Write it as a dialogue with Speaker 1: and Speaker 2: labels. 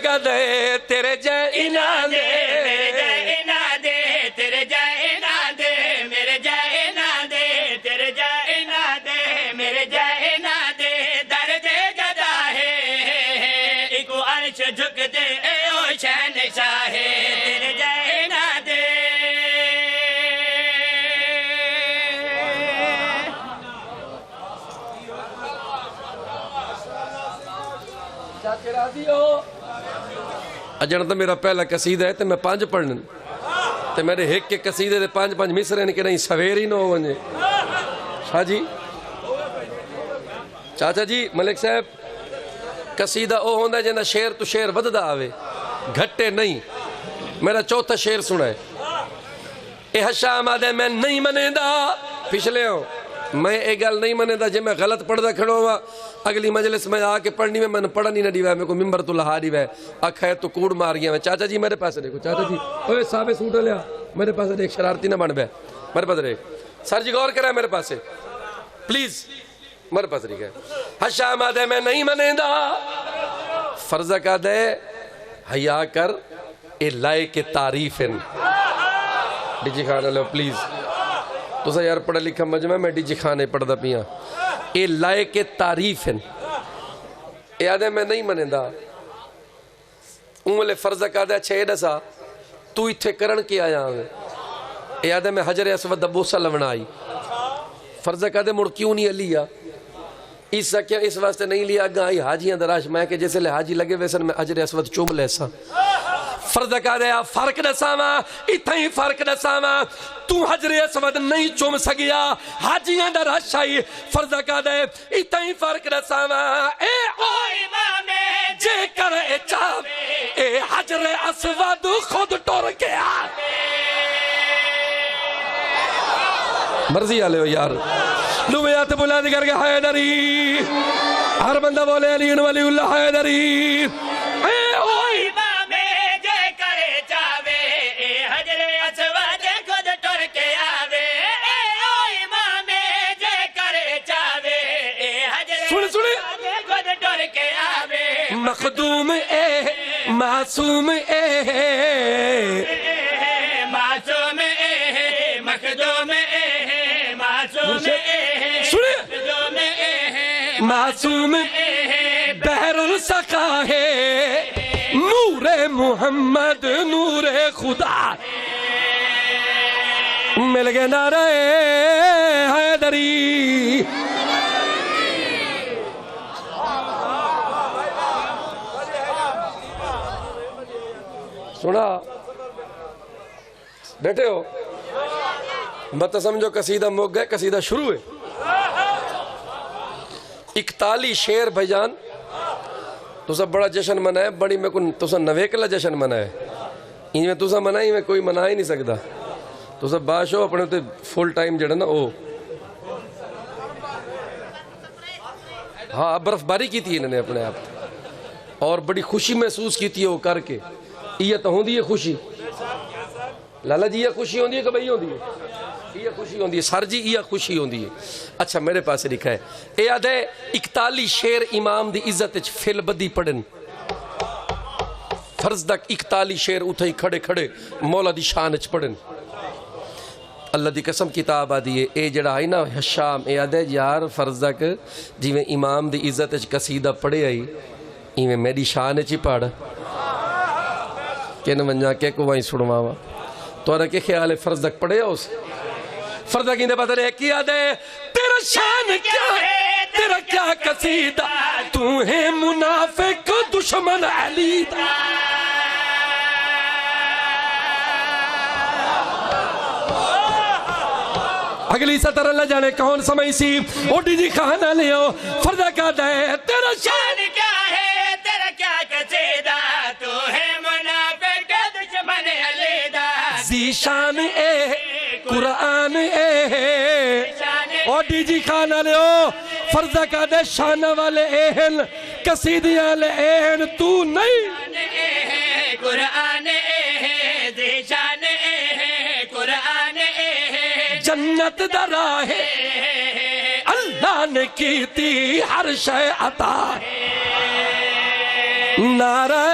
Speaker 1: کا دے تیرے جے انا دے
Speaker 2: میرے جائے نہ دے تیرے جائے نہ دے میرے جائے نہ دے تیرے جائے نہ دے میرے جائے نہ دے در دے گدا ہے ایک عرش جھک دے اے او شہنشاہ تیرے جائے نہ دے
Speaker 1: چاچے راضی ہو اجن تو میرا پہلا قصیدہ ہے تو میں 5 پڑھن تو میرے ایک کے قصیدے دے 5 مصرے نے کہ نہیں سویر ہی نہ ہو ونجے شاہ جی چاچا جی ملک صاحب قصیدہ او ہوندہ ہے جنہ شیر تو شیر وددہ آوے گھٹے نہیں میرا چوتھا شیر سنا ہے اے حشام آدھے میں نہیں منے دا پچھلے ہوں میں ایک گل نہیں منے دا جے میں غلط پڑھ دا کھڑو ہوا اگلی مجلس میں آ کے پڑھنی میں نے پڑھا نہیں نہ دیوا ہے میں کو ممبر تو لہا دیوا ہے اکھ ہے تو کوڑ مار گیا میں چاچا جی میرے پاس دیکھو چاچا جی اوے صاحب سوٹ لیا میرے پاس ایک شرارتی نہ بن بے میرے پاس رہے سر جی غور کرے میرے پاس پلیز میرے پاس رہی گئے حشام آدھے میں نہیں منے دا فرضہ کا دے حیاء کر اے لائے کے تعریفن ڈی جی خانہ لو پلیز تو سا یار پڑھا لکھا مجمع میں ڈی جی خانے پڑھ دا پیاں اے لائے کے تعریفن اے آدھے میں نہیں منے دا انہوں فرضہ کا دے چھے ڈسا تو اتھے کرن کی آیا ہوں اے آدھے میں حجر اسود دبوسا لونا آئی فرضہ کا دے مڑ کیوں نہیں لیا اس واسطے نہیں لیا گا آئی حاجیاں دراش میں کہ جیسے لے حاجی لگے ویسن میں حجر اسود چوم لیسا فرض کا دیا فرق دساما اتھا ہی فرق دساما تو حجر اسود نہیں چوم سگیا حاجیاں دراش آئی فرض کا دیا اتھا ہی فرق دساما اے او امام جے کر اے چاپ اے حجر اسود خود ٹور کے آ مرضی آلے ہو یار لومیات بلند کر کے حیدری ہر بندہ بولے علی ولی اللہ حیدری اے او
Speaker 2: امام جے کرے چاوے اے حجر اسود خود ٹر کے آوے اے او امام جے کرے چاوے اے حجر اسود خود ٹر کے آوے
Speaker 1: مخدوم اے معصوم اے
Speaker 2: معصوم اے مخدوم اے معصوم اے
Speaker 1: معصوم بحر السقا ہے نور محمد نور خدا مل گئے نعرہ حیدری سنا بیٹھے ہو مت سمجھو قصیدہ موک گئے قصیدہ شروع ہے 41 شیر بھائی جان تو سب بڑا جشن منائے بڑی میں کن تو سب نویکلا جشن منائے ان میں تو سب منائی میں کوئی منا ہی نہیں سکتا تو سب باش ہو اپنے ہوتے فل ٹائم جڑا نا او ہاں برف باری کی تھی انہوں نے اپنے آپ اور بڑی خوشی محسوس کی تھی وہ کر کے یہ تو ہوں دی ہے خوشی لالا جی یہ خوشی ہوں دی ہے کہ بھئی ہوں دی ہے یہ خوشی ہوندی ہے سر جی یہ خوشی ہوندی ہے اچھا میرے پاس لکھا ہے اے یاد ہے 41 شیر امام دی عزت فل بدی پڑھن فرض تک 41 شیر اتھائی کھڑے کھڑے مولا دی شان اچ پڑھن اللہ دی قسم کتاب آدھی ہے اے جڑا آئی نا حشام اے یاد ہے یار فرض تک جی میں امام دی عزت قصیدہ پڑھے آئی میں میری شان اچ پڑھ کہ نہ منجا کہ کو وہیں سڑواوا تو رکھے خیال فرض تک پڑھے ہو اسے فرضہ کی دے پتہ رہے کیا دے تیرا شان کیا ہے تیرا کیا قصیدہ تو ہے منافق دشمن علی دا اگلی سطر اللہ جانے کون سمجھ سی اوڈی جی خانہ لیو فرضہ کا دے تیرا
Speaker 2: شان کیا ہے تیرا کیا قصیدہ تو ہے منافق دشمن علی دا
Speaker 1: زی شان اے قرآن اے اور ڈی جی خانہ لے ہو فرضہ کا دے شانہ والے اہن قصیدیاں لے اہن تو نہیں
Speaker 2: قرآن اے زی شان اے قرآن اے
Speaker 1: جنت دراہ اللہ نے کی تھی ہر شے عطا نعرہ